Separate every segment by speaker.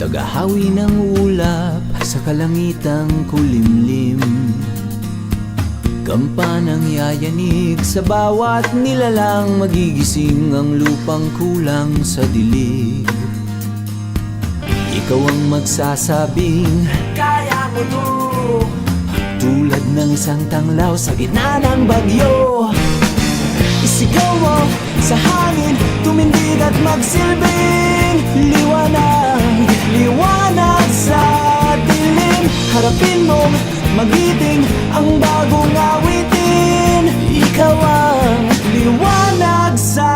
Speaker 1: tagahawi ng ulap sa kalangitang kulimlim. Kampanang yayanig sa bawat nilalang, magigising ang lupang kulang sa dilig. Ikaw ang magsasabing kaya mo to, tulad ng isang tanglaw sa gitna ng bagyo. Isigaw mo sa hangin, tumindig at magsilbing liwanag, liwanag sa dilim. Harapin mong magiting ang bagong awitin. Ikaw ang liwanag sa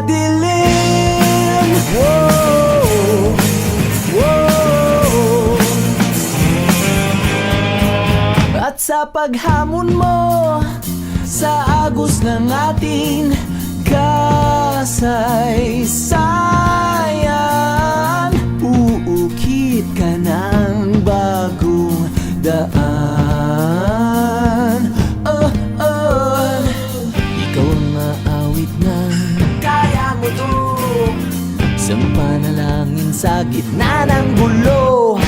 Speaker 1: dilim. Whoa, whoa. At sa paghamon mo sa agos ng ating kasaysayan, uukit ka ng bagong daan. Oh, oh. Ikaw ang maawit ng kaya mo to, isang panalangin sa gitna ng gulo.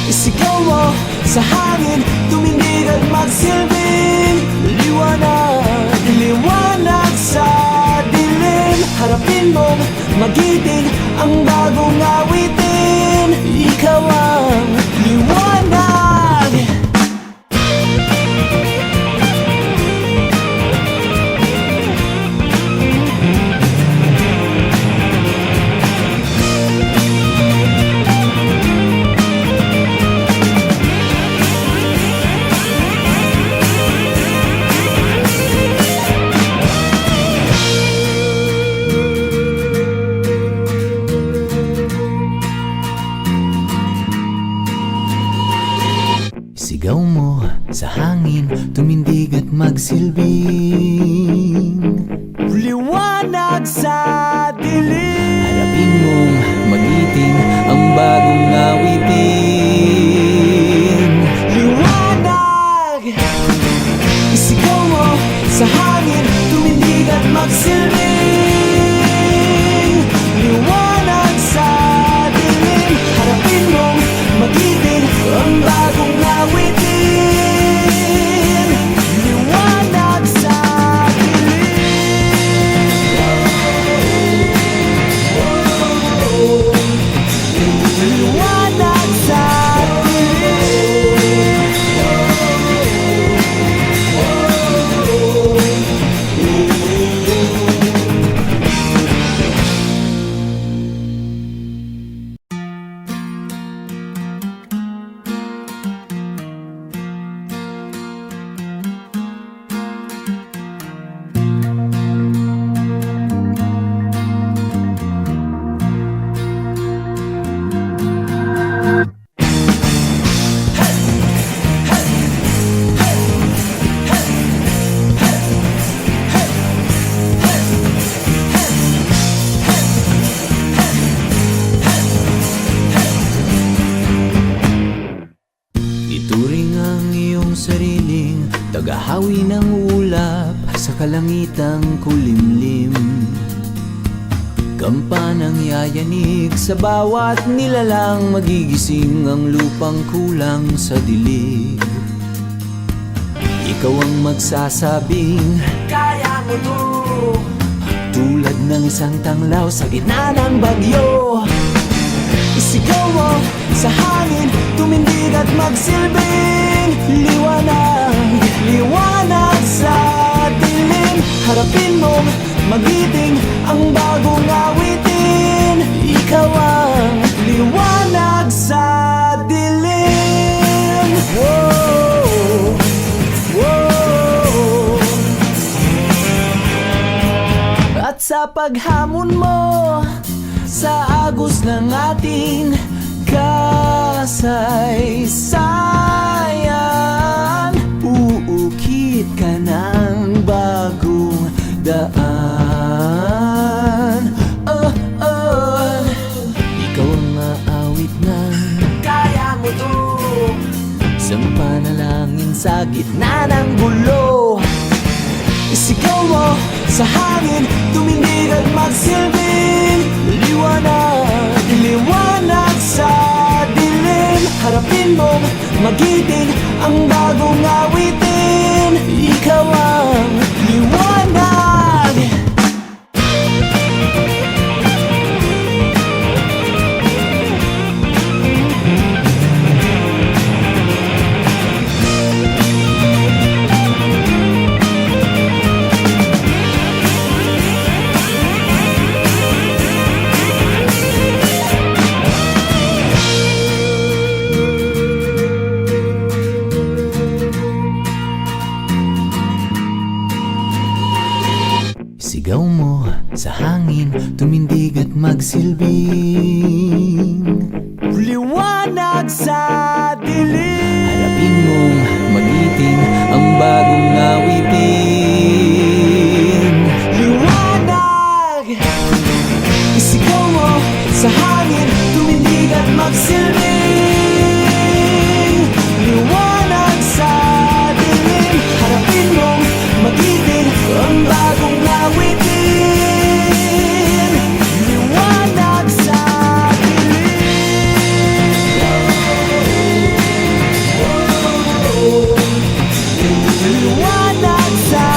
Speaker 1: Isigaw mo sa hangin, tumindig at magsilbing liwanag, liwanag sa dilim. Harapin mong magiting ang bagong awitin. Ikaw ang liwanag. Sigaw mo sa hangin, tumindig at magsilbing liwanag sa dilim. Harapin mong magiting ang bagong awitin. Liwanag! Isigaw mo sa hangin, tumindig at magsilbing liwanag sa dilim. Harapin mong magiting ang bagong awitin. Liwanag sa dilim. Liwanag sa ituring ang iyong sariling tagahawi ng ulap sa kalangitang kulimlim. Kampanang yayanig sa bawat nilalang, magigising ang lupang kulang sa dilig. Ikaw ang magsasabing kaya mo to, tulad ng isang tanglaw sa gitna ng bagyo. Isigaw mo sa hangin, tumindig at magsilbing liwanag, liwanag sa dilim. Harapin mong magiting ang bagong awitin. Ikaw ang liwanag sa dilim. Whoa, whoa. At sa paghamon mo sa agos ng ating kasaysayan, uukit ka ng bagong daan. Oh, oh. Ikaw ang maawit ng kaya mo to, isang panalangin sa gitna ng gulo. Isigaw mo sa hangin, tumindig at magsilbing liwanag, liwanag sa dilim. Harapin mong magiting ang bagong awitin. Ikaw ang liwanag. Sigaw mo sa hangin, tumindig at magsilbing liwanag sa dilim. Harapin mong magiting ang bagong awitin. Liwanag! Isigaw mo sa hangin, tumindig at magsilbing liwanag sa dilim. Harapin mong magiting ang bagong awitin. Liwanag sa dilim. Liwanag sa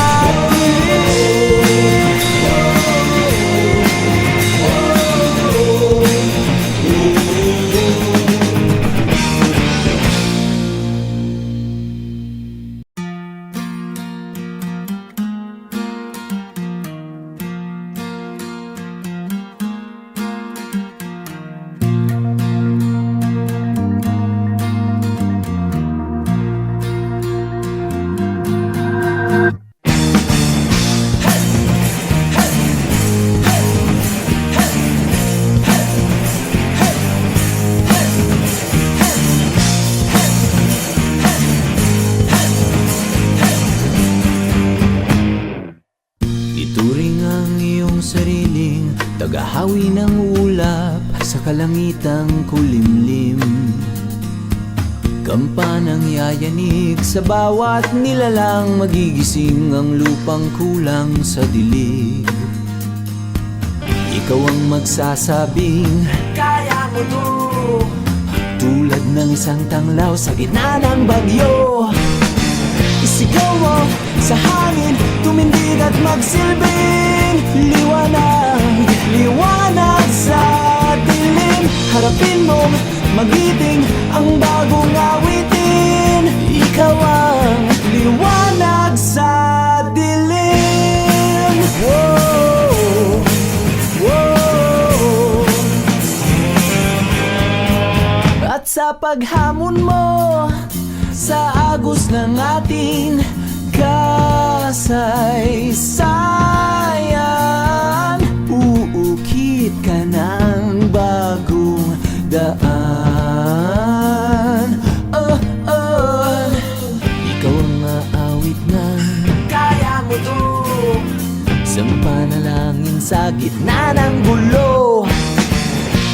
Speaker 1: ituring ang iyong sariling tagahawi ng ulap sa kalangitang kulimlim. Kampanang yayanig sa bawat nilalang, magigising ang lupang kulang sa dilig. Ikaw ang magsasabing kaya mo to, tulad ng isang tanglaw sa gitna ng bagyo. Isigaw mo sa hangin, tumindig at magsilbing liwanag, liwanag sa dilim. Harapin mong magiting ang bagong awitin. Ikaw ang liwanag sa dilim. Whoa, whoa. At sa paghamon mo sa agos ng ating kasaysayan, uukit ka ng bagong daan. Oh, oh. Ikaw ang aawit ng kaya mo to, isang panalangin sa gitna ng gulo.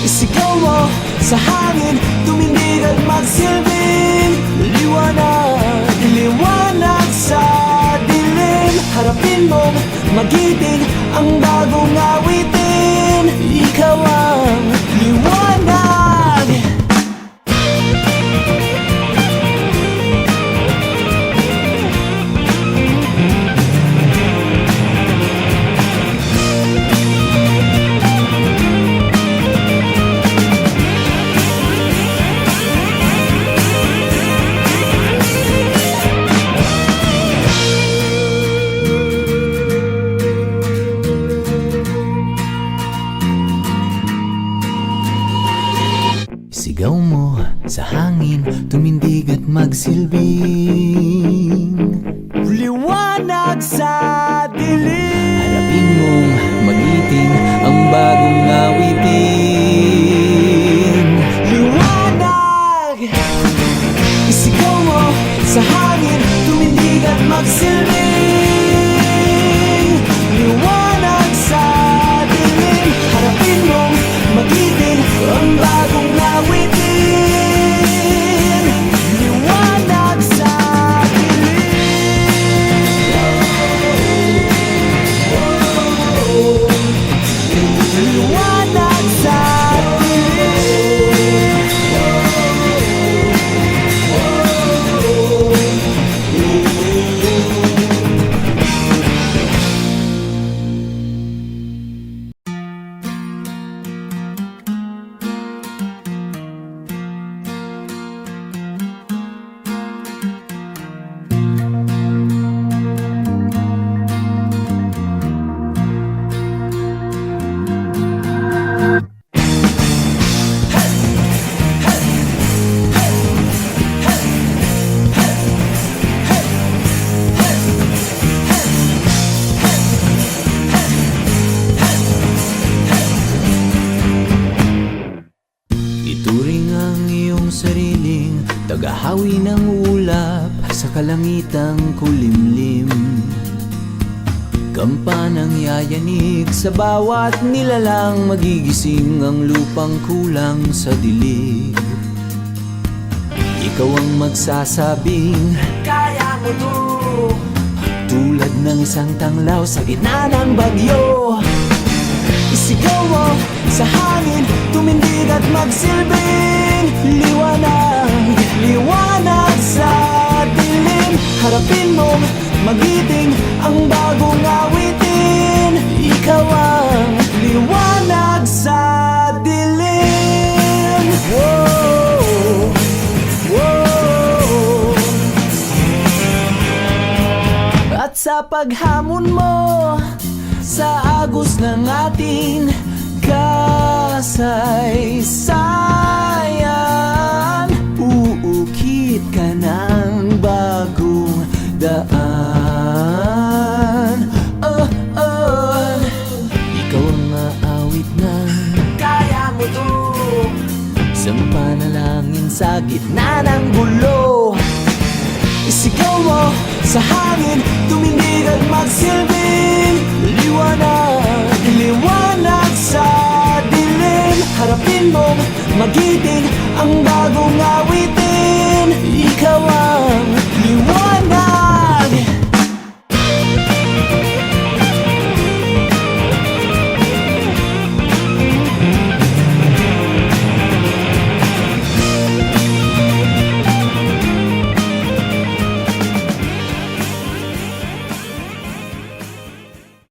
Speaker 1: Isigaw mo sa hangin, tumindig at magsilbing liwanag, liwanag sa dilim. Harapin mong magiting ang bagong awitin. Ikaw ang liwanag. Sigaw mo sa hangin, tumindig at magsilbing liwanag sa dilim. Harapin mong magiting ang bagong awitin. Liwanag! Isigaw mo sa hangin, tumindig at magsilbing liwanag sa dilim. Harapin mong magiting ang bagong awitin. Liwanag sa Magahawi ng ulap sa kalangitang kulimlim. Kampanang yayanig sa bawat nilalang, magigising ang lupang kulang sa dilig. Ikaw ang magsasabing, kaya mo to, tulad ng isang tanglaw sa gitna ng bagyo. Isigaw mo sa hangin, tumindig at magsilbing liwanag, liwanag sa dilim. Harapin mo, magiting ang bagong awitin. Ikaw ang liwanag sa dilim. Whoa, whoa. At sa paghamon mo sa agos ng ating kasaysayan, uukit ka ng bagong daan. Oh, oh. Ikaw ang aawit ng kaya mo to, isang panalangin sa gitna ng gulo. Isigaw mo sa hangin, tumindig at magsilbing liwanag, liwanag sa dilim. Harapin mo, magiting ang bagong awitin. Ikaw ang